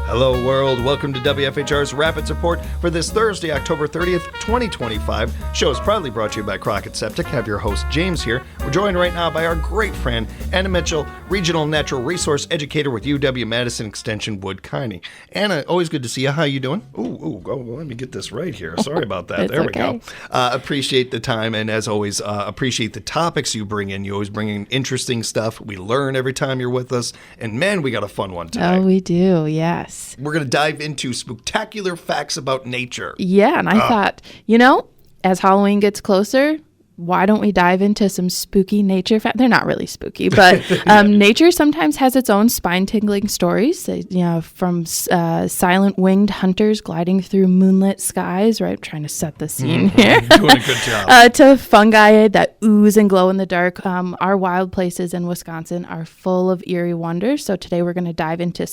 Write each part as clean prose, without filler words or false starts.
Hello world, welcome to WFHR's Rapids Report for this Thursday, October 30th, 2025. Show is proudly brought to you by Crockett Septic. Have your host James here. We're joined right now by our great friend, Anna Mitchell, Regional Natural Resource Educator with UW-Madison Extension Wood-Kearney. Anna, always good to see you. How you doing? Let me get this right here. Sorry about that. There we go. Appreciate the time, and as always, appreciate the topics you bring in. You always bring in interesting stuff. We learn every time you're with us, and man, we got a fun one today. Oh, we do, yes. We're going to dive into spectacular facts about nature. Yeah, and I thought, as Halloween gets closer, why don't we dive into some spooky nature facts? They're not really spooky, but nature sometimes has its own spine-tingling stories. From silent winged hunters gliding through moonlit skies, right? I'm trying to set the scene here. Doing a good job. To fungi that ooze and glow in the dark. Our wild places in Wisconsin are full of eerie wonders. So today we're going to dive into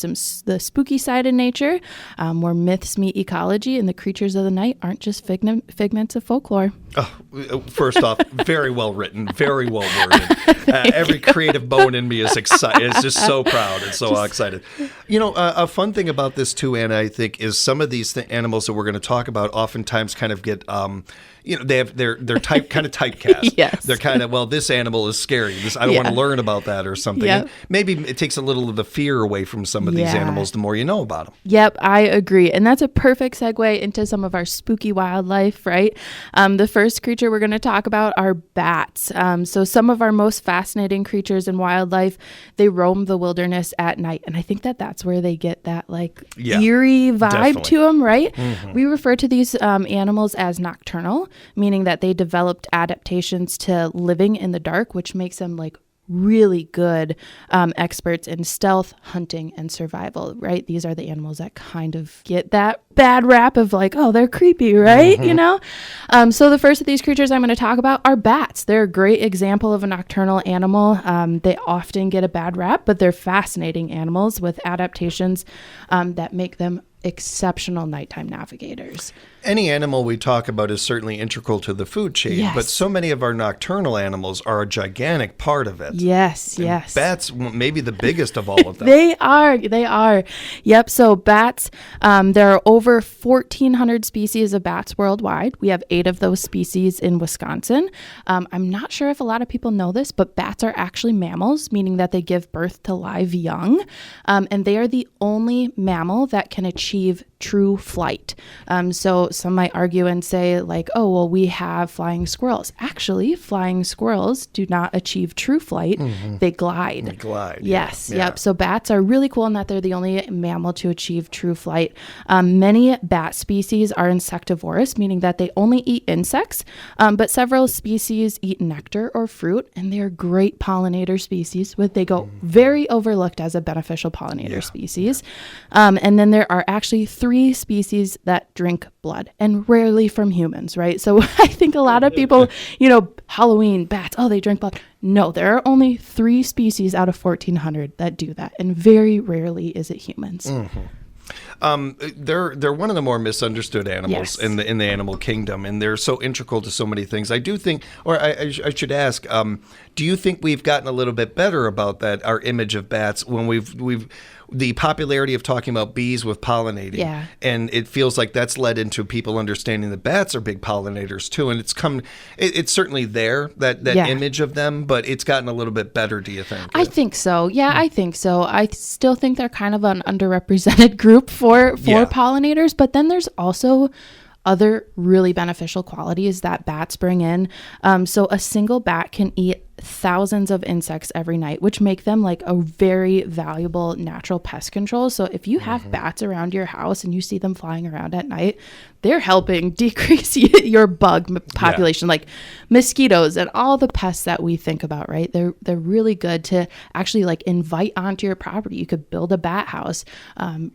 the spooky side of nature, where myths meet ecology, and the creatures of the night aren't just figments of folklore. Oh, first off, very well written, very well worded. Every creative bone in me is excited. It's just so proud and so excited. A fun thing about this too, Anna, I think, is some of these animals that we're going to talk about oftentimes kind of get, they're kind of typecast. Yes. They're kind of, this animal is scary. I don't want to learn about that or something. Yep. Maybe it takes a little of the fear away from some of these animals the more you know about them. Yep, I agree. And that's a perfect segue into some of our spooky wildlife, right? The first creature we're going to talk about are bats. So some of our most fascinating creatures in wildlife, they roam the wilderness at night. And I think that's where they get that eerie vibe definitely. to them, right? Mm-hmm. We refer to these animals as nocturnal, meaning that they developed adaptations to living in the dark, which makes them really good experts in stealth, hunting, and survival, right? These are the animals that kind of get that bad rap of they're creepy, right? Mm-hmm. So the first of these creatures I'm going to talk about are bats. They're a great example of a nocturnal animal. They often get a bad rap, but they're fascinating animals with adaptations that make them exceptional nighttime navigators. Any animal we talk about is certainly integral to the food chain, but so many of our nocturnal animals are a gigantic part of it. Yes. Bats, maybe the biggest of all of them. They are. Yep. So bats, there are over 1,400 species of bats worldwide. We have 8 of those species in Wisconsin. I'm not sure if a lot of people know this, but bats are actually mammals, meaning that they give birth to live young. And they are the only mammal that can achieve true flight. So some might argue and say we have flying squirrels. Actually, flying squirrels do not achieve true flight. Mm-hmm. They glide. Yes. Yeah. Yep. So bats are really cool in that they're the only mammal to achieve true flight. Many bat species are insectivorous, meaning that they only eat insects, but several species eat nectar or fruit, and they're great pollinator species. They go very overlooked as a beneficial pollinator species. And then there are actually 3 species that drink blood, and rarely from humans, right? So I think a lot of people, Halloween, bats, they drink blood. No, there are only 3 species out of 1,400 that do that, and very rarely is it humans. Mm-hmm. They're one of the more misunderstood animals in the animal kingdom, and they're so integral to so many things. I do think, or I should ask, do you think we've gotten a little bit better about that, our image of bats, when we've the popularity of talking about bees with pollinating, and it feels like that's led into people understanding that bats are big pollinators too, and it's certainly there, that image of them, but it's gotten a little bit better, do you think? I think so. Yeah, I think so. I still think they're kind of an underrepresented group for pollinators, but then there's also other really beneficial qualities that bats bring in. So a single bat can eat thousands of insects every night, which make them a very valuable natural pest control. So if you have bats around your house and you see them flying around at night, they're helping decrease your bug population, like mosquitoes and all the pests that we think about, right? They're really good to actually invite onto your property. You could build a bat house.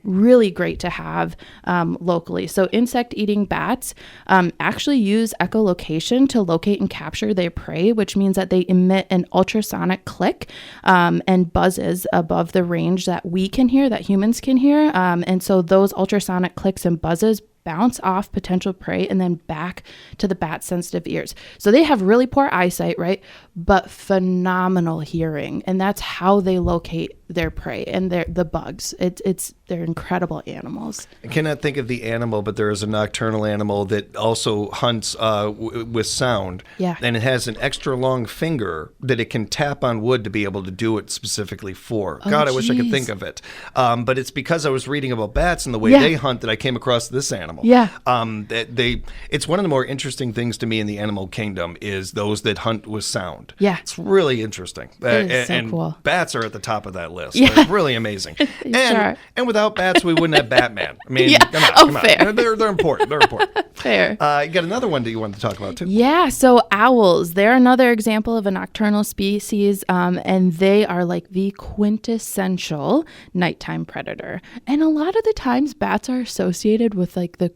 Really great to have locally. So insect eating bats actually use echolocation to locate and capture their prey, which means that they emit an ultrasonic click and buzzes above the range that we can hear, that humans can hear. And so those ultrasonic clicks and buzzes bounce off potential prey and then back to the bat's sensitive ears. So they have really poor eyesight, right? But phenomenal hearing. And that's how they locate their prey and the bugs. It's they're incredible animals. I cannot think of the animal, but there is a nocturnal animal that also hunts with sound. Yeah. And it has an extra long finger that it can tap on wood to be able to do it specifically for. Oh, God, I wish I could geez. think of it. But it's because I was reading about bats and the way Yeah. they hunt that I came across this animal. Yeah. It's one of the more interesting things to me in the animal kingdom is those that hunt with sound. Yeah. It's really interesting. It is so and cool. bats are at the top of that list. Yeah. They're really amazing. Sure. And without bats, we wouldn't have Batman. I mean, Yeah. come on. Fair. They're important. They're important. Fair. You got another one that you wanted to talk about, too? Yeah, so owls, they're another example of a nocturnal species, and they are like the quintessential nighttime predator. And a lot of the times bats are associated with like the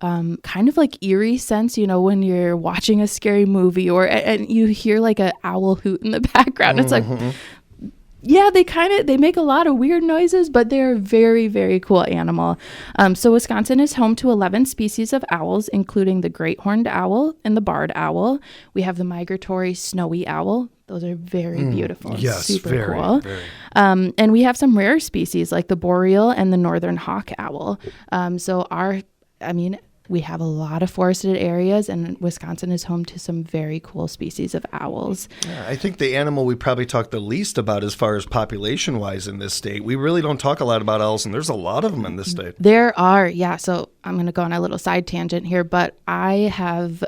kind of like eerie sense, when you're watching a scary movie and you hear like an owl hoot in the background. It's like, yeah, they make a lot of weird noises, but they're a very, very cool animal. So Wisconsin is home to 11 species of owls, including the great horned owl and the barred owl. We have the migratory snowy owl. Those are very beautiful. Yes, super very, cool. very. And we have some rare species like the boreal and the northern hawk owl. We have a lot of forested areas, and Wisconsin is home to some very cool species of owls. Yeah, I think the animal we probably talk the least about as far as population-wise in this state. We really don't talk a lot about owls, and there's a lot of them in this state. There are, yeah. So I'm going to go on a little side tangent here, but I have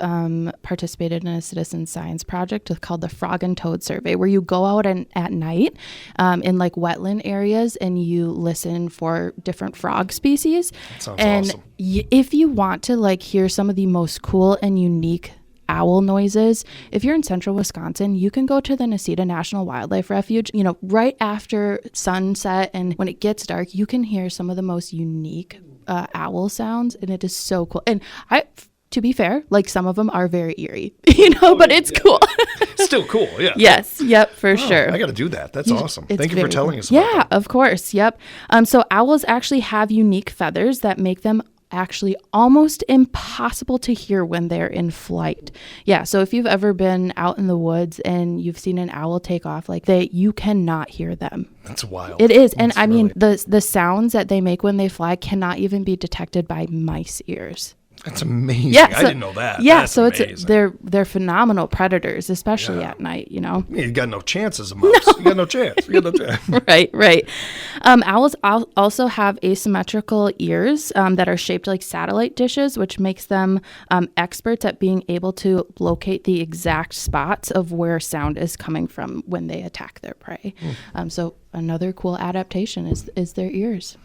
participated in a citizen science project called the Frog and Toad Survey, where you go out at night in like wetland areas and you listen for different frog species. That sounds and awesome. If you want to like hear some of the most cool and unique owl noises, if you're in central Wisconsin, you can go to the Nesita National Wildlife Refuge, right after sunset, and when it gets dark, you can hear some of the most unique owl sounds, and it is so cool. And to be fair, like some of them are very eerie, but it's cool. Still cool, yeah. Yes, yep, for sure. I got to do that. That's awesome. It's Thank you for very telling cool. us about Yeah, that. of course, yep. So owls actually have unique feathers that make them actually almost impossible to hear when they're in flight. Yeah, so if you've ever been out in the woods and you've seen an owl take off like you cannot hear them. That's wild. It is. And That's really... the sounds that they make when they fly cannot even be detected by mice ears. That's amazing. Yeah, I didn't know that. Yeah, That's so amazing. they're phenomenal predators, especially at night, You got no chance as a mouse. No. You got no chance. Right. Owls also have asymmetrical ears that are shaped like satellite dishes, which makes them experts at being able to locate the exact spots of where sound is coming from when they attack their prey. So another cool adaptation is their ears.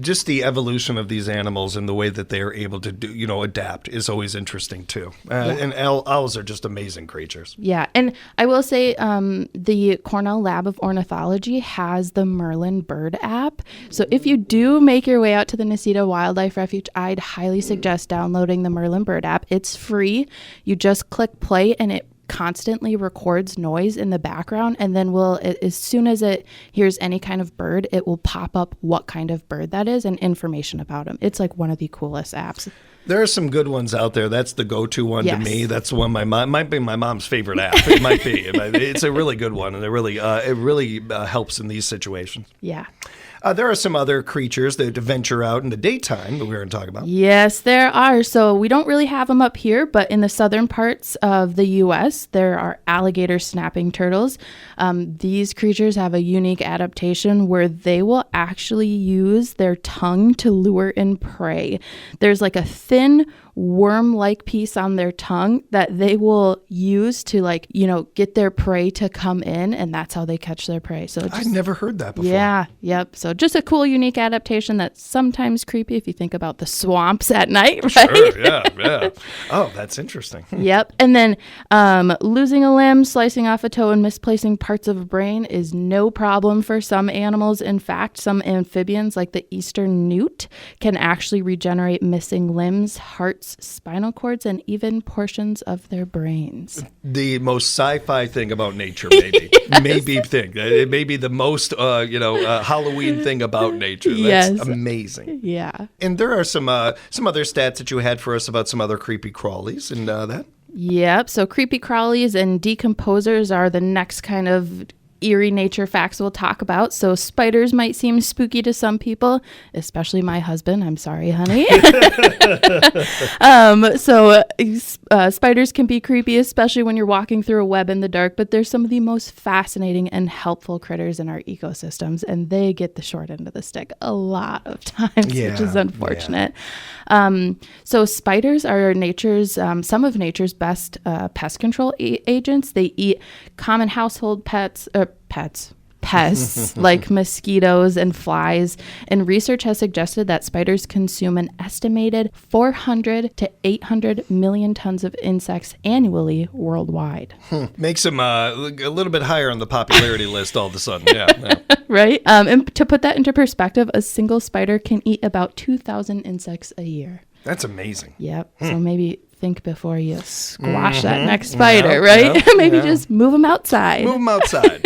Just the evolution of these animals and the way that they are able to do, adapt is always interesting too. And owls are just amazing creatures. Yeah, and I will say the Cornell Lab of Ornithology has the Merlin Bird app. So if you do make your way out to the Nesita Wildlife Refuge, I'd highly suggest downloading the Merlin Bird app. It's free. You just click play and it constantly records noise in the background, and then as soon as it hears any kind of bird, it will pop up what kind of bird that is and information about them. It's like one of the coolest apps. There are some good ones out there. That's the go-to one to me. That's the one might be my mom's favorite app. It might be. It's a really good one, and it really helps in these situations. Yeah. There are some other creatures that venture out in the daytime that we're going to talk about. Yes, there are. So we don't really have them up here, but in the southern parts of the U.S., there are alligator snapping turtles. These creatures have a unique adaptation where they will actually use their tongue to lure in prey. There's like a thin worm-like piece on their tongue that they will use to get their prey to come in, and that's how they catch their prey. So I've never heard that before. Yeah, yep. So just a cool, unique adaptation that's sometimes creepy if you think about the swamps at night, right? Sure, yeah. Oh, that's interesting. Yep. And then losing a limb, slicing off a toe, and misplacing parts of a brain is no problem for some animals. In fact, some amphibians like the eastern newt can actually regenerate missing limbs, hearts, spinal cords, and even portions of their brains. The most sci-fi thing about nature, maybe. Yes. It may be the most, Halloween thing about nature. That's amazing. Yeah. And there are some other stats that you had for us about some other creepy crawlies and that. Yep. So creepy crawlies and decomposers are the next kind of eerie nature facts we'll talk about. So spiders might seem spooky to some people, especially my husband. I'm sorry, honey. Spiders can be creepy, especially when you're walking through a web in the dark, but they're some of the most fascinating and helpful critters in our ecosystems, and they get the short end of the stick a lot of times, which is unfortunate. So spiders are some of nature's best pest control agents. They eat common household pests like mosquitoes and flies. And research has suggested that spiders consume an estimated 400 to 800 million tons of insects annually worldwide. Makes them a little bit higher on the popularity list all of a sudden. Yeah. Right? And to put that into perspective, a single spider can eat about 2,000 insects a year. That's amazing. Yep. So maybe think before you squash that next spider, right? Maybe just move them outside.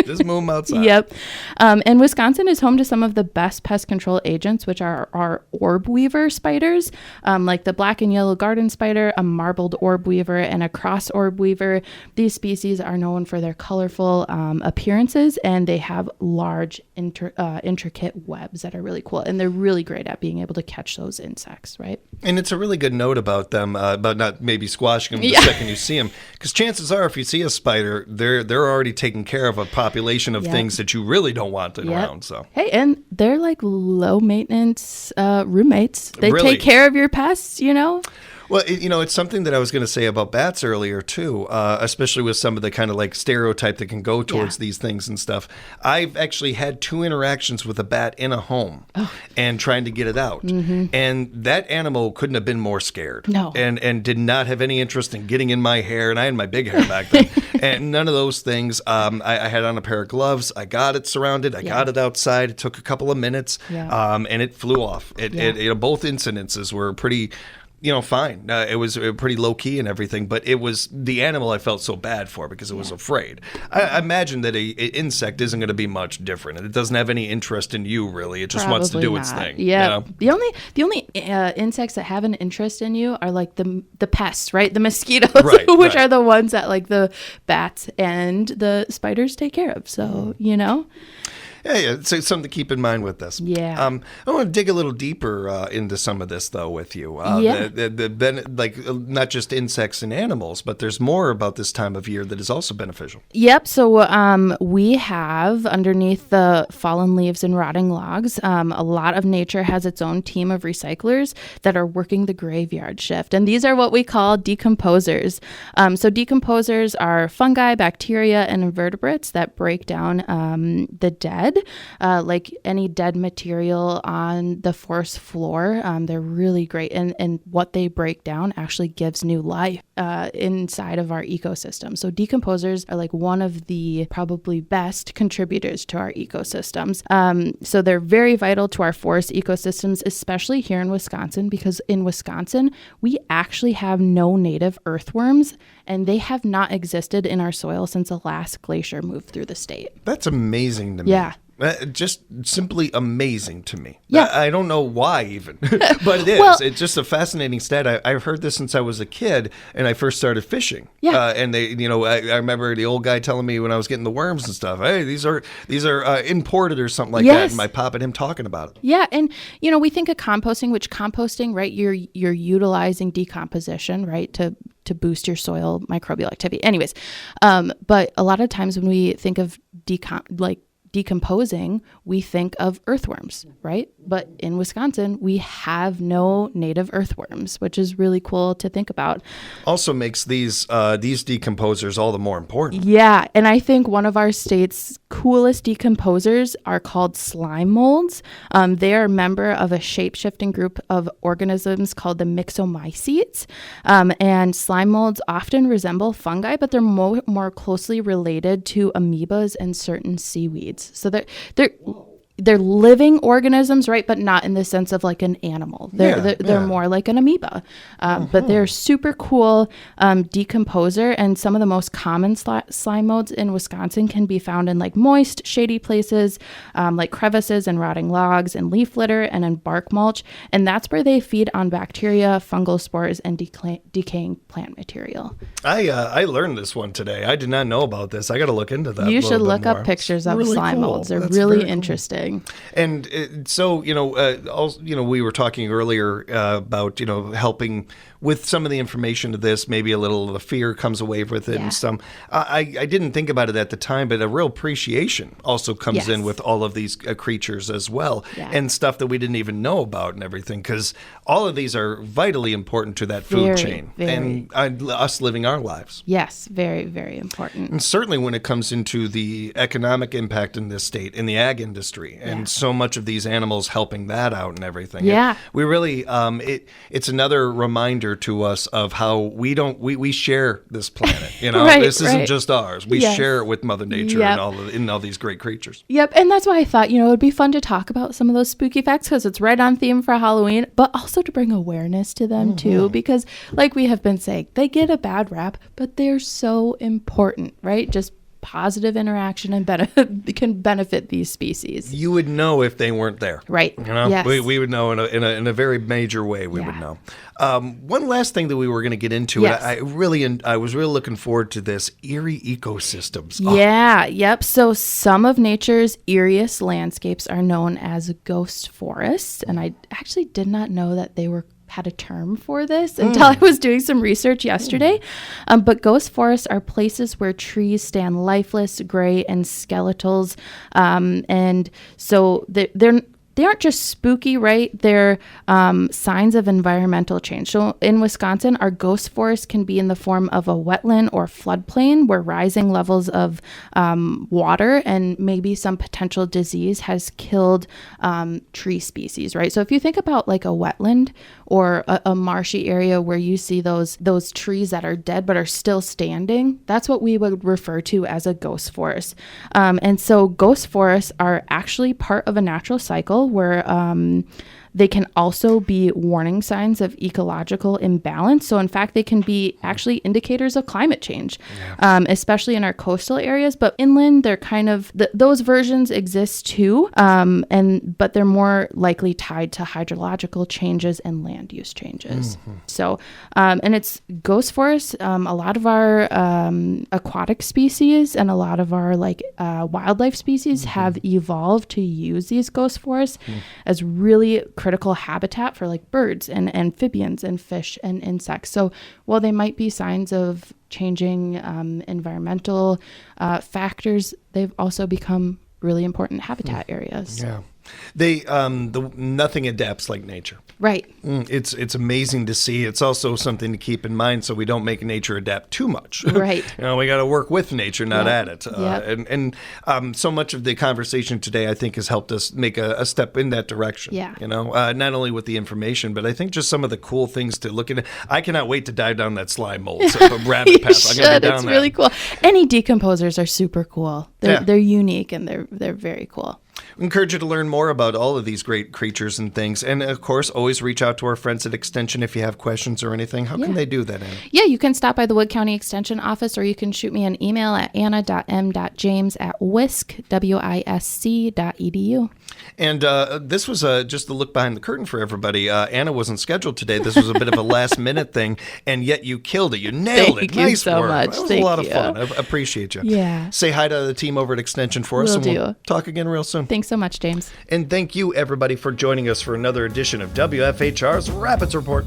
Just move them outside. Yep. And Wisconsin is home to some of the best pest control agents, which are our orb weaver spiders, like the black and yellow garden spider, a marbled orb weaver, and a cross orb weaver. These species are known for their colorful appearances, and they have large, intricate webs that are really cool. And they're really great at being able to catch those insects, right? And it's a really good note about them, about not maybe squashing them the second you see them. Because chances are, if you see a spider, they're already taking care of a population of things that you really don't want around. So hey, and they're like low maintenance roommates. They take care of your pests, Well, it's something that I was going to say about bats earlier, too, especially with some of the kind of like stereotype that can go towards these things and stuff. I've actually had 2 interactions with a bat in a home and trying to get it out. Mm-hmm. And that animal couldn't have been more scared. No. And did not have any interest in getting in my hair. And I had my big hair back then. And none of those things. I had on a pair of gloves. I got it surrounded. I got it outside. It took a couple of minutes. Yeah. And it flew off. Both incidences were pretty... fine. It was pretty low key and everything, but it was the animal I felt so bad for because it was afraid. I imagine that an insect isn't going to be much different, and it doesn't have any interest in you really. It just wants to do its thing. Yeah. The only insects that have an interest in you are like the pests, right? The mosquitoes, which are the ones that like the bats and the spiders take care of. So Yeah, so something to keep in mind with this. Yeah. I want to dig a little deeper into some of this, though, with you. Not just insects and animals, but there's more about this time of year that is also beneficial. Yep. So we have, underneath the fallen leaves and rotting logs, a lot of nature has its own team of recyclers that are working the graveyard shift. And these are what we call decomposers. So decomposers are fungi, bacteria, and invertebrates that break down the dead. Like any dead material on the forest floor. They're really great. And what they break down actually gives new life inside of our ecosystem. So decomposers are like one of the probably best contributors to our ecosystems. So they're very vital to our forest ecosystems, especially here in Wisconsin, because in Wisconsin, we actually have no native earthworms, and they have not existed in our soil since the last glacier moved through the state. That's amazing to me. Yeah. Just simply amazing to me. Yeah. I don't know why even, but it is. Well, it's just a fascinating stat. I've heard this since I was a kid and I first started fishing. Yeah. And they, I remember the old guy telling me when I was getting the worms and stuff, hey, these are imported or something like that. And my pop and him talking about it. Yeah. And, we think of composting, which composting, right? You're utilizing decomposition, right? To boost your soil microbial activity. Anyways. But a lot of times when we think of decomposing, we think of earthworms, right? But in Wisconsin, we have no native earthworms, which is really cool to think about. Also makes these decomposers all the more important. Yeah, and I think one of our state's coolest decomposers are called slime molds. They are a member of a shape-shifting group of organisms called the myxomycetes. And slime molds often resemble fungi, but they're more closely related to amoebas and certain seaweeds. So they're living organisms, right? But not in the sense of like an animal. They're more like an amoeba. But they're super cool decomposer, and some of the most common slime modes in Wisconsin can be found in like moist, shady places, like crevices and rotting logs and leaf litter and in bark mulch. And that's where they feed on bacteria, fungal spores, and decaying plant material. I learned this one today. I did not know about this. I got to look into that. You should look up pictures of really slime cool. molds. They're That's really very interesting. Cool. And so, also, we were talking earlier about, helping with some of the information to this, maybe a little of the fear comes away with it and some. I didn't think about it at the time, but a real appreciation also comes in with all of these creatures as well, and stuff that we didn't even know about and everything, because all of these are vitally important to that food chain and us living our lives. Yes, very, very important. And certainly when it comes into the economic impact in this state, in the ag industry, and so much of these animals helping that out and everything. Yeah. We really, it's another reminder to us of how we share this planet. This isn't just ours. We share it with Mother Nature and all these great creatures. Yep. And that's why I thought, it would be fun to talk about some of those spooky facts, because it's right on theme for Halloween, but also to bring awareness to them too, because like we have been saying, they get a bad rap, but they're so important, right? Just positive interaction and can benefit these species. You would know if they weren't there. Right. Yes. We would know in a very major way. We would know. One last thing that we were going to get into, and I was really looking forward to this, eerie ecosystems. Yeah. Yep. So some of nature's eeriest landscapes are known as ghost forests, and I actually did not know that they had a term for this until I was doing some research yesterday. But ghost forests are places where trees stand lifeless, gray, and skeletals. And so they aren't just spooky, right? They're signs of environmental change. So in Wisconsin, our ghost forest can be in the form of a wetland or floodplain where rising levels of water and maybe some potential disease has killed tree species, right? So if you think about like a wetland or a marshy area where you see those trees that are dead but are still standing, that's what we would refer to as a ghost forest. And so ghost forests are actually part of a natural cycle where they can also be warning signs of ecological imbalance. So in fact, they can be actually indicators of climate change, especially in our coastal areas. But inland, they're kind of, those versions exist too, but they're more likely tied to hydrological changes and land use changes. So, and it's ghost forests. A lot of our aquatic species and a lot of our wildlife species have evolved to use these ghost forests as really critical habitat for like birds and amphibians and fish and insects. So while they might be signs of changing environmental factors, they've also become really important habitat areas. Yeah. Nothing adapts like nature. Right. It's amazing to see. It's also something to keep in mind so we don't make nature adapt too much. Right. We got to work with nature, not at it. Yep. And so much of the conversation today, I think, has helped us make a step in that direction. Yeah. Not only with the information, but I think just some of the cool things to look at. I cannot wait to dive down that slime mold rabbit path. It's really cool. Any decomposers are super cool. They're unique and they're very cool. We encourage you to learn more about all of these great creatures and things. And, of course, always reach out to our friends at Extension if you have questions or anything. How can they do that, Anna? Yeah, you can stop by the Wood County Extension office, or you can shoot me an email at anna.m.james@wisc.edu. And this was just a look behind the curtain for everybody. Anna wasn't scheduled today. This was a bit of a last-minute thing, and yet you killed it. You nailed it. Thank you so much. That was a lot of fun. I appreciate you. Yeah. Say hi to the team over at Extension for us, and we'll talk again real soon. Thanks so much, James. And thank you, everybody, for joining us for another edition of WFHR's Rapids Report.